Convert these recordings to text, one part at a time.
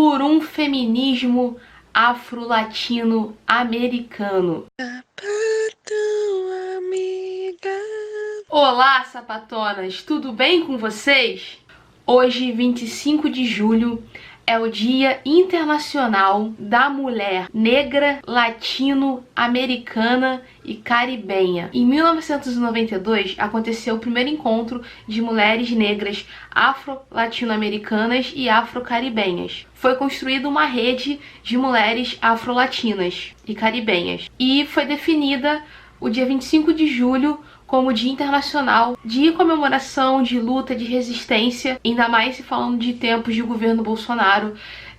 por um feminismo afro-latino-americano. Olá, sapatonas! Tudo bem com vocês? Hoje, 25 de julho, é o Dia Internacional da Mulher Negra, Latino-Americana e Caribenha. Em 1992, aconteceu o primeiro encontro de mulheres negras afro-latino-americanas e afro-caribenhas. Foi construída uma rede de mulheres afro-latinas e caribenhas. E foi definida o dia 25 de julho como Dia Internacional de comemoração, de luta, de resistência, ainda mais se falando de tempos de governo Bolsonaro.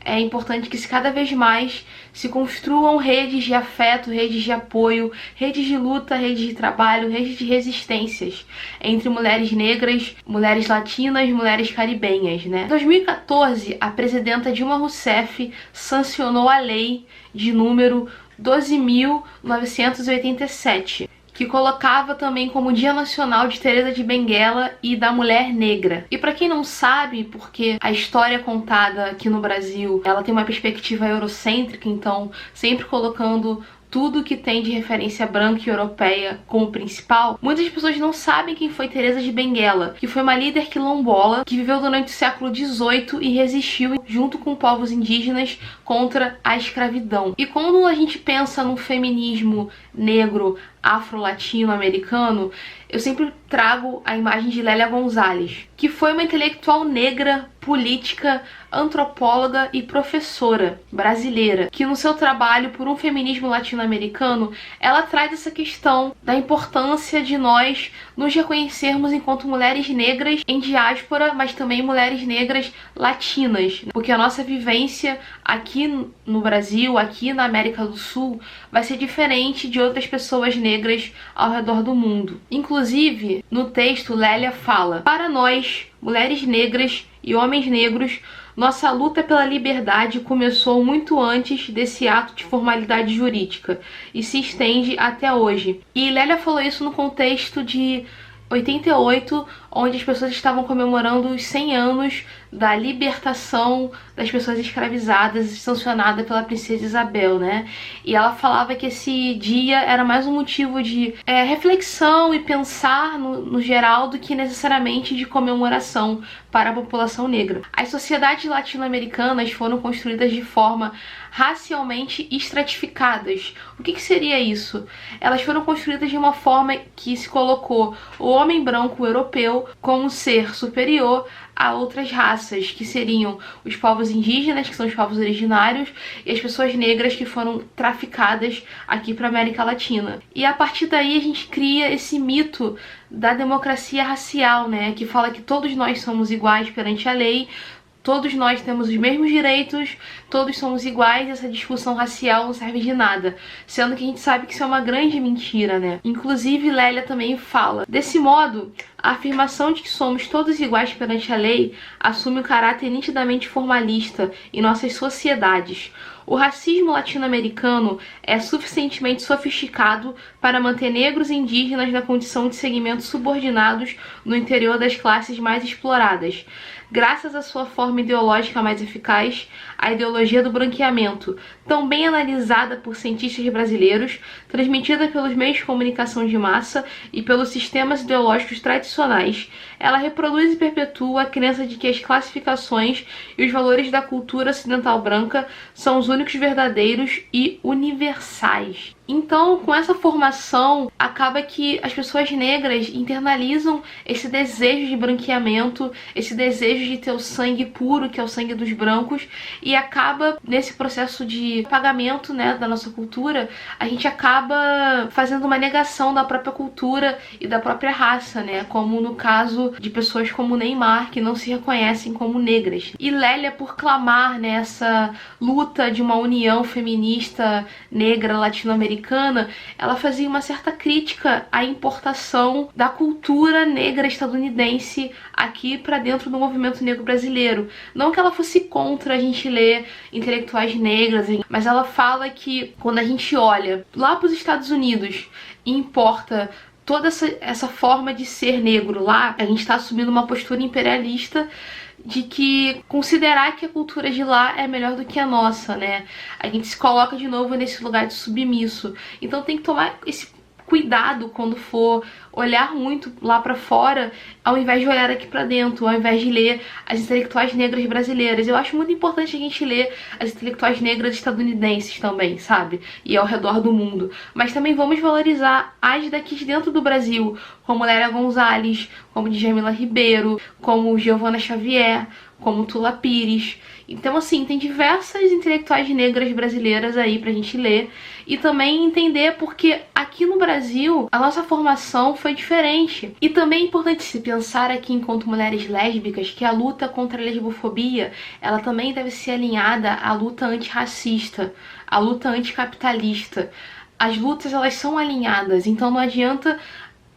É importante que cada vez mais se construam redes de afeto, redes de apoio, redes de luta, redes de trabalho, redes de resistências entre mulheres negras, mulheres latinas, mulheres caribenhas, né? Em 2014, a presidenta Dilma Rousseff sancionou a lei de número 12.987, que colocava também como Dia Nacional de Teresa de Benguela e da Mulher Negra. E para quem não sabe, porque a história contada aqui no Brasil, ela tem uma perspectiva eurocêntrica, então sempre colocando tudo que tem de referência branca e europeia como principal, muitas pessoas não sabem quem foi Teresa de Benguela, que foi uma líder quilombola que viveu durante o século XVIII e resistiu junto com povos indígenas contra a escravidão. E quando a gente pensa num feminismo negro afro-latino-americano, eu sempre trago a imagem de Lélia Gonzalez, que foi uma intelectual negra, política, antropóloga e professora brasileira, que no seu trabalho por um feminismo latino-americano, ela traz essa questão da importância de nós nos reconhecermos enquanto mulheres negras em diáspora, mas também mulheres negras latinas, porque a nossa vivência aqui no Brasil, aqui na América do Sul, vai ser diferente de outras pessoas negras ao redor do mundo. Inclusive, no texto, Lélia fala: para nós, mulheres negras e homens negros, nossa luta pela liberdade começou muito antes desse ato de formalidade jurídica e se estende até hoje. E Lélia falou isso no contexto de 88, onde as pessoas estavam comemorando os 100 anos da libertação das pessoas escravizadas, sancionada pela princesa Isabel, né? E ela falava que esse dia era mais um motivo de reflexão e pensar no geral do que necessariamente de comemoração para a população negra. As sociedades latino-americanas foram construídas de forma racialmente estratificadas. O que seria isso? Elas foram construídas de uma forma que se colocou o homem branco europeu como um ser superior a outras raças, que seriam os povos indígenas, que são os povos originários, e as pessoas negras que foram traficadas aqui para a América Latina. E a partir daí a gente cria esse mito da democracia racial, né, que fala que todos nós somos iguais perante a lei, todos nós temos os mesmos direitos, todos somos iguais, e essa discussão racial não serve de nada. Sendo que a gente sabe que isso é uma grande mentira, né? Inclusive, Lélia também fala: desse modo, a afirmação de que somos todos iguais perante a lei assume um caráter nitidamente formalista em nossas sociedades. O racismo latino-americano é suficientemente sofisticado para manter negros e indígenas na condição de segmentos subordinados no interior das classes mais exploradas. Graças à sua forma ideológica mais eficaz, a ideologia do branqueamento, tão bem analisada por cientistas brasileiros, transmitida pelos meios de comunicação de massa e pelos sistemas ideológicos tradicionais, ela reproduz e perpetua a crença de que as classificações e os valores da cultura ocidental branca são os únicos verdadeiros e universais. Então, com essa formação, acaba que as pessoas negras internalizam esse desejo de branqueamento, esse desejo de ter o sangue puro, que é o sangue dos brancos, e acaba, nesse processo de apagamento, né, da nossa cultura, a gente acaba fazendo uma negação da própria cultura e da própria raça, né, como no caso de pessoas como Neymar, que não se reconhecem como negras. E Lélia, por clamar nessa luta de uma união feminista negra latino-americana, ela fazia uma certa crítica à importação da cultura negra estadunidense aqui para dentro do movimento negro brasileiro. Não que ela fosse contra a gente ler intelectuais negras, mas ela fala que quando a gente olha lá para os Estados Unidos e importa toda essa forma de ser negro lá, a gente está assumindo uma postura imperialista de que considerar que a cultura de lá é melhor do que a nossa, né? A gente se coloca de novo nesse lugar de submisso. Então tem que tomar esse cuidado quando for olhar muito lá pra fora, ao invés de olhar aqui pra dentro, ao invés de ler as intelectuais negras brasileiras. Eu acho muito importante a gente ler as intelectuais negras estadunidenses também, sabe? E ao redor do mundo. Mas também vamos valorizar as daqui de dentro do Brasil, como Lélia Gonzalez, como Djamila Ribeiro, como Giovanna Xavier, como Tula Pires. Então, assim, tem diversas intelectuais negras brasileiras aí pra gente ler e também entender porque aqui no Brasil a nossa formação foi diferente. E também é importante se pensar aqui, enquanto mulheres lésbicas, que a luta contra a lesbofobia, ela também deve ser alinhada à luta antirracista, à luta anticapitalista. As lutas, elas são alinhadas, então não adianta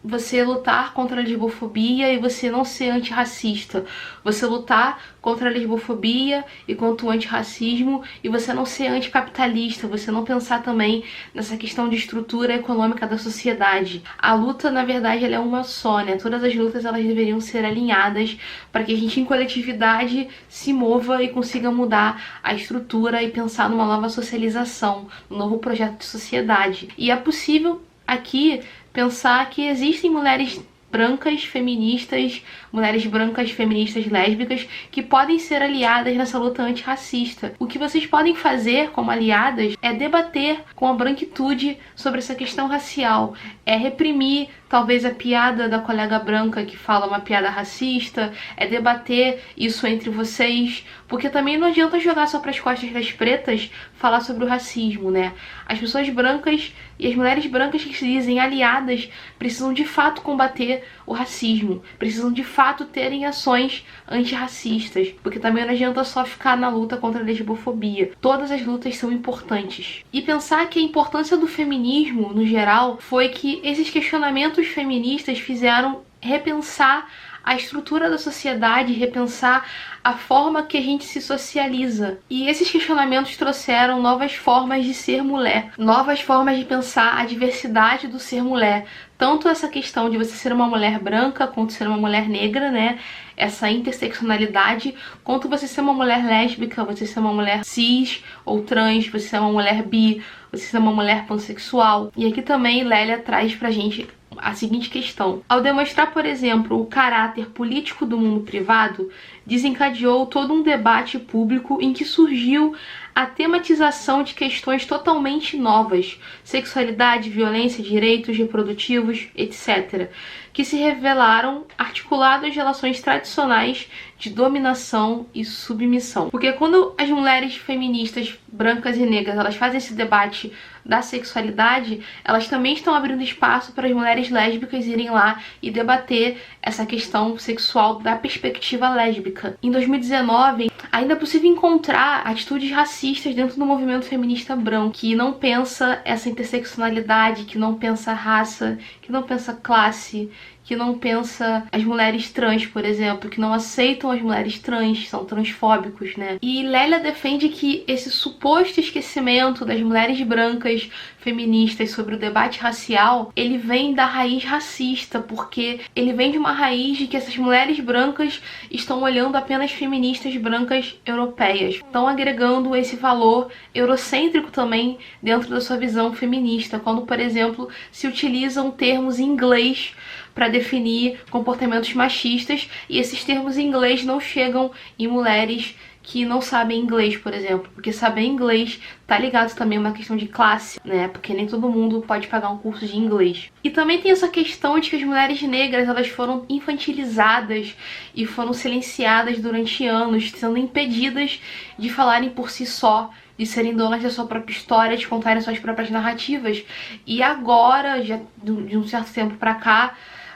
você lutar contra a lesbofobia e você não ser antirracista. Você lutar contra a lesbofobia e contra o antirracismo e você não ser anticapitalista. Você não pensar também nessa questão de estrutura econômica da sociedade. A luta, na verdade, ela é uma só, né? Todas as lutas, elas deveriam ser alinhadas para que a gente, em coletividade, se mova e consiga mudar a estrutura e pensar numa nova socialização, um novo projeto de sociedade. E é possível aqui pensar que existem mulheres brancas feministas, mulheres brancas feministas lésbicas que podem ser aliadas nessa luta antirracista. O que vocês podem fazer como aliadas é debater com a branquitude sobre essa questão racial, é reprimir talvez a piada da colega branca que fala uma piada racista, é debater isso entre vocês, porque também não adianta jogar só pras costas das pretas falar sobre o racismo, né? As pessoas brancas e as mulheres brancas que se dizem aliadas precisam de fato combater o racismo, precisam de fato terem ações antirracistas, porque também não adianta só ficar na luta contra a lesbofobia. Todas as lutas são importantes. E pensar que a importância do feminismo, no geral, foi que esses questionamentos feministas fizeram repensar a estrutura da sociedade, repensar a forma que a gente se socializa. E esses questionamentos trouxeram novas formas de ser mulher, novas formas de pensar a diversidade do ser mulher. Tanto essa questão de você ser uma mulher branca, quanto ser uma mulher negra, né? Essa interseccionalidade, quanto você ser uma mulher lésbica, você ser uma mulher cis ou trans, você ser uma mulher bi, você ser uma mulher pansexual. E aqui também Lélia traz pra gente a seguinte questão. Ao demonstrar, por exemplo, o caráter político do mundo privado, desencadeou todo um debate público em que surgiu a tematização de questões totalmente novas, sexualidade, violência, direitos reprodutivos, etc., que se revelaram articuladas às relações tradicionais de dominação e submissão. Porque quando as mulheres feministas brancas e negras elas fazem esse debate da sexualidade, elas também estão abrindo espaço para as mulheres lésbicas irem lá e debater essa questão sexual da perspectiva lésbica. Em 2019, ainda é possível encontrar atitudes racistas dentro do movimento feminista branco, que não pensa essa interseccionalidade, que não pensa raça, que não pensa classe, que não pensa as mulheres trans, por exemplo, que não aceitam as mulheres trans, são transfóbicos, né? E Lélia defende que esse suposto esquecimento das mulheres brancas feministas sobre o debate racial, ele vem da raiz racista, porque ele vem de uma raiz de que essas mulheres brancas estão olhando apenas feministas brancas europeias, estão agregando esse valor eurocêntrico também dentro da sua visão feminista, quando, por exemplo, se utilizam termos em inglês para definir comportamentos machistas e esses termos em inglês não chegam em mulheres que não sabem inglês, por exemplo, porque saber inglês tá ligado também a uma questão de classe, né? Porque nem todo mundo pode pagar um curso de inglês. E também tem essa questão de que as mulheres negras, elas foram infantilizadas e foram silenciadas durante anos, sendo impedidas de falarem por si só, de serem donas da sua própria história, de contarem suas próprias narrativas. E agora, já de um certo tempo pra cá,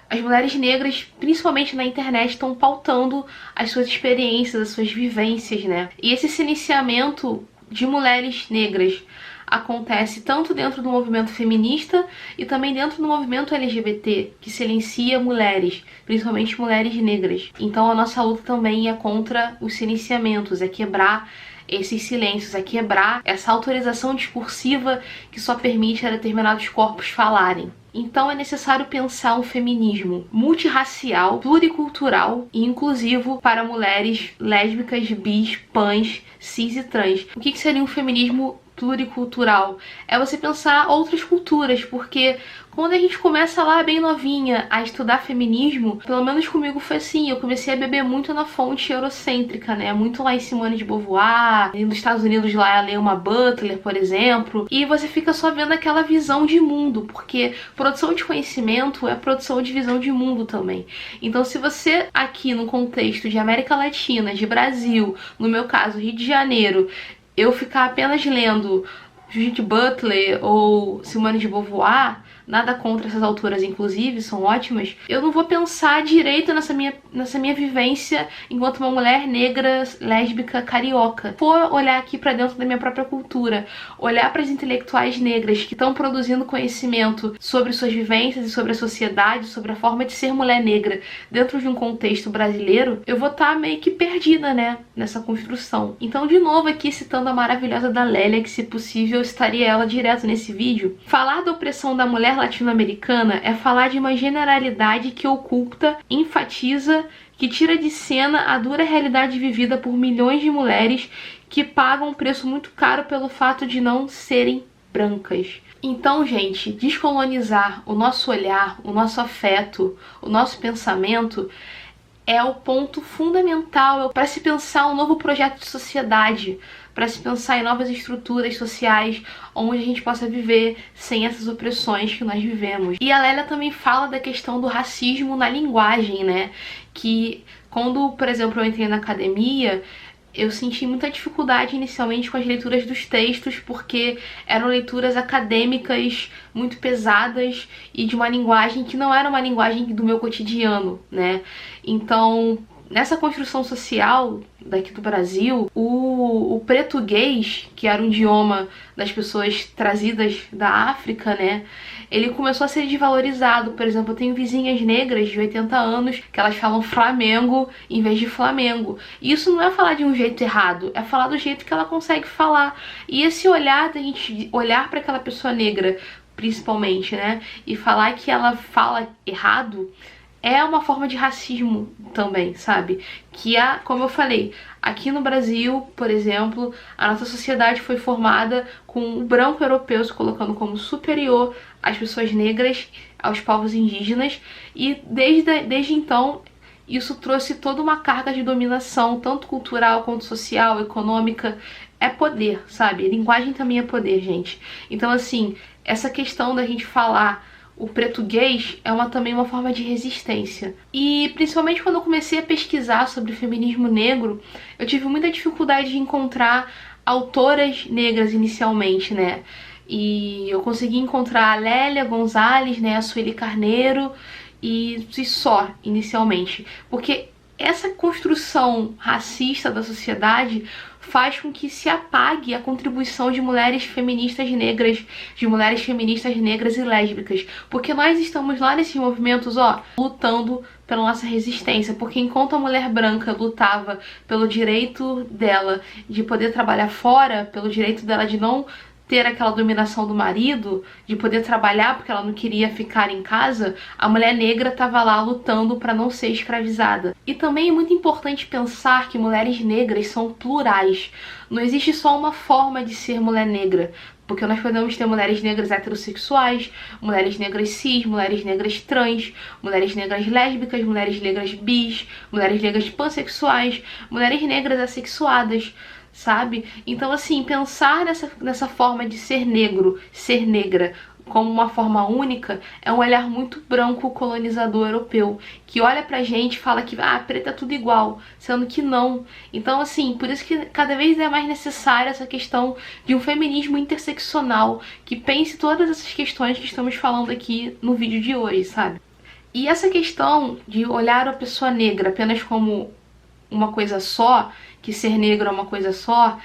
as mulheres negras, principalmente na internet, estão pautando as suas experiências, as suas vivências, né? E esse silenciamento de mulheres negras acontece tanto dentro do movimento feminista e também dentro do movimento LGBT, que silencia mulheres, principalmente mulheres negras. Então a nossa luta também é contra os silenciamentos, é quebrar esses silêncios, é quebrar essa autorização discursiva que só permite a determinados corpos falarem. Então é necessário pensar um feminismo multirracial, pluricultural e inclusivo para mulheres lésbicas, bis, pans, cis e trans. O que seria um feminismo pluricultural? É você pensar outras culturas, porque quando a gente começa lá bem novinha a estudar feminismo, pelo menos comigo foi assim, eu comecei a beber muito na fonte eurocêntrica, né? Muito lá em Simone de Beauvoir, e nos Estados Unidos lá a ler uma Butler, por exemplo, e você fica só vendo aquela visão de mundo, porque produção de conhecimento é produção de visão de mundo também. Então se você aqui no contexto de América Latina, de Brasil, no meu caso Rio de Janeiro, eu ficar apenas lendo Judith Butler ou Simone de Beauvoir, nada contra essas autoras, inclusive, são ótimas, eu não vou pensar direito nessa minha vivência enquanto uma mulher negra, lésbica, carioca. Vou olhar aqui pra dentro da minha própria cultura, olhar para as intelectuais negras que estão produzindo conhecimento sobre suas vivências e sobre a sociedade, sobre a forma de ser mulher negra dentro de um contexto brasileiro, eu vou estar meio que perdida, né, nessa construção. Então, de novo aqui citando a maravilhosa da Lélia, que se possível eu estaria ela direto nesse vídeo. Falar da opressão da mulher latino-americana é falar de uma generalidade que oculta, enfatiza, que tira de cena a dura realidade vivida por milhões de mulheres que pagam um preço muito caro pelo fato de não serem brancas. Então, gente, descolonizar o nosso olhar, o nosso afeto, o nosso pensamento é o ponto fundamental para se pensar um novo projeto de sociedade, para se pensar em novas estruturas sociais onde a gente possa viver sem essas opressões que nós vivemos. E a Lélia também fala da questão do racismo na linguagem, né? Que quando, por exemplo, eu entrei na academia, eu senti muita dificuldade inicialmente com as leituras dos textos, porque eram leituras acadêmicas muito pesadas e de uma linguagem que não era uma linguagem do meu cotidiano, né? Então, nessa construção social daqui do Brasil, o português, que era um idioma das pessoas trazidas da África, né, ele começou a ser desvalorizado. Por exemplo, eu tenho vizinhas negras de 80 anos que elas falam Flamengo em vez de Flamengo. E isso não é falar de um jeito errado, é falar do jeito que ela consegue falar. E esse olhar da gente olhar para aquela pessoa negra, principalmente, né, e falar que ela fala errado, é uma forma de racismo também, sabe? Que como eu falei, aqui no Brasil, por exemplo, a nossa sociedade foi formada com o branco europeu se colocando como superior às pessoas negras, aos povos indígenas, e desde então isso trouxe toda uma carga de dominação, tanto cultural quanto social, econômica. É poder, sabe? Linguagem também é poder, gente. Então, assim, essa questão da gente falar o português é também uma forma de resistência. E principalmente quando eu comecei a pesquisar sobre o feminismo negro, eu tive muita dificuldade de encontrar autoras negras inicialmente, né? E eu consegui encontrar a Lélia Gonzalez, né, a Sueli Carneiro e só, inicialmente. Porque essa construção racista da sociedade faz com que se apague a contribuição de mulheres feministas negras, e lésbicas, porque nós estamos lá nesses movimentos, ó, lutando pela nossa resistência, porque enquanto a mulher branca lutava pelo direito dela de poder trabalhar fora, pelo direito dela de não ter aquela dominação do marido, de poder trabalhar porque ela não queria ficar em casa, a mulher negra estava lá lutando para não ser escravizada. E também é muito importante pensar que mulheres negras são plurais. Não existe só uma forma de ser mulher negra, porque nós podemos ter mulheres negras heterossexuais, mulheres negras cis, mulheres negras trans, mulheres negras lésbicas, mulheres negras bis, mulheres negras pansexuais, mulheres negras assexuadas, sabe? Então, assim, pensar nessa forma de ser negro, ser negra, como uma forma única, é um olhar muito branco colonizador europeu, que olha pra gente e fala que preta é tudo igual, sendo que não. Então, assim, por isso que cada vez é mais necessária essa questão de um feminismo interseccional, que pense todas essas questões que estamos falando aqui no vídeo de hoje, sabe? E essa questão de olhar a pessoa negra apenas como uma coisa só, que ser negro é uma coisa só,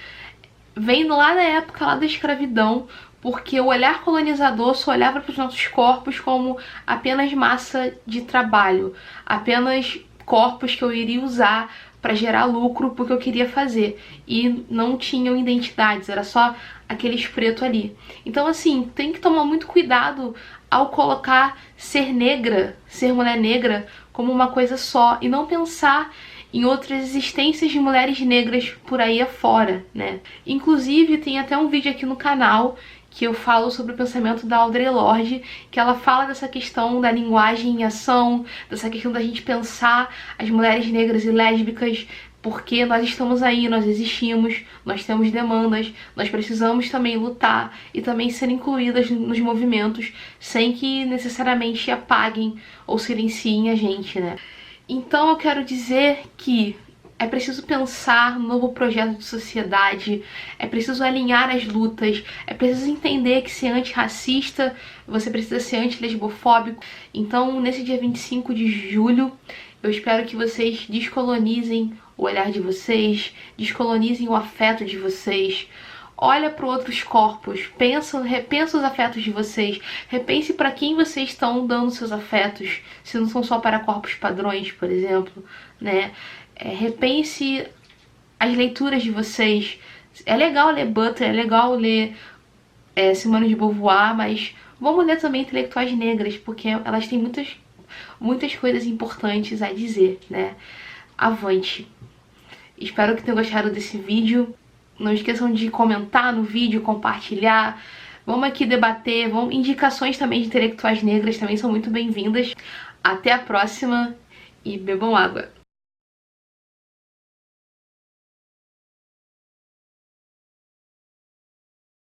vem lá da época lá da escravidão, porque o olhar colonizador só olhava para os nossos corpos como apenas massa de trabalho, apenas corpos que eu iria usar para gerar lucro porque eu queria fazer. E não tinham identidades, era só aqueles pretos ali. Então assim, tem que tomar muito cuidado ao colocar ser negra, ser mulher negra, como uma coisa só, e não pensar em outras existências de mulheres negras por aí afora, né? Inclusive, tem até um vídeo aqui no canal que eu falo sobre o pensamento da Audre Lorde, que ela fala dessa questão da linguagem em ação, dessa questão da gente pensar as mulheres negras e lésbicas, porque nós estamos aí, nós existimos, nós temos demandas, nós precisamos também lutar e também ser incluídas nos movimentos, sem que necessariamente apaguem ou silenciem a gente, né? Então eu quero dizer que é preciso pensar no novo projeto de sociedade, é preciso alinhar as lutas, é preciso entender que ser antirracista, você precisa ser antilesbofóbico. Então, nesse dia 25 de julho, eu espero que vocês descolonizem o olhar de vocês, descolonizem o afeto de vocês. Olha para outros corpos, repensa os afetos de vocês, repense para quem vocês estão dando seus afetos, se não são só para corpos padrões, por exemplo, né? Repense as leituras de vocês. É legal ler Butler, é legal ler Simone de Beauvoir, mas vamos ler também intelectuais negras, porque elas têm muitas coisas importantes a dizer, né? Avante! Espero que tenham gostado desse vídeo. Não esqueçam de comentar no vídeo, compartilhar. Vamos aqui debater. Indicações também de intelectuais negras também são muito bem-vindas. Até a próxima e bebam água.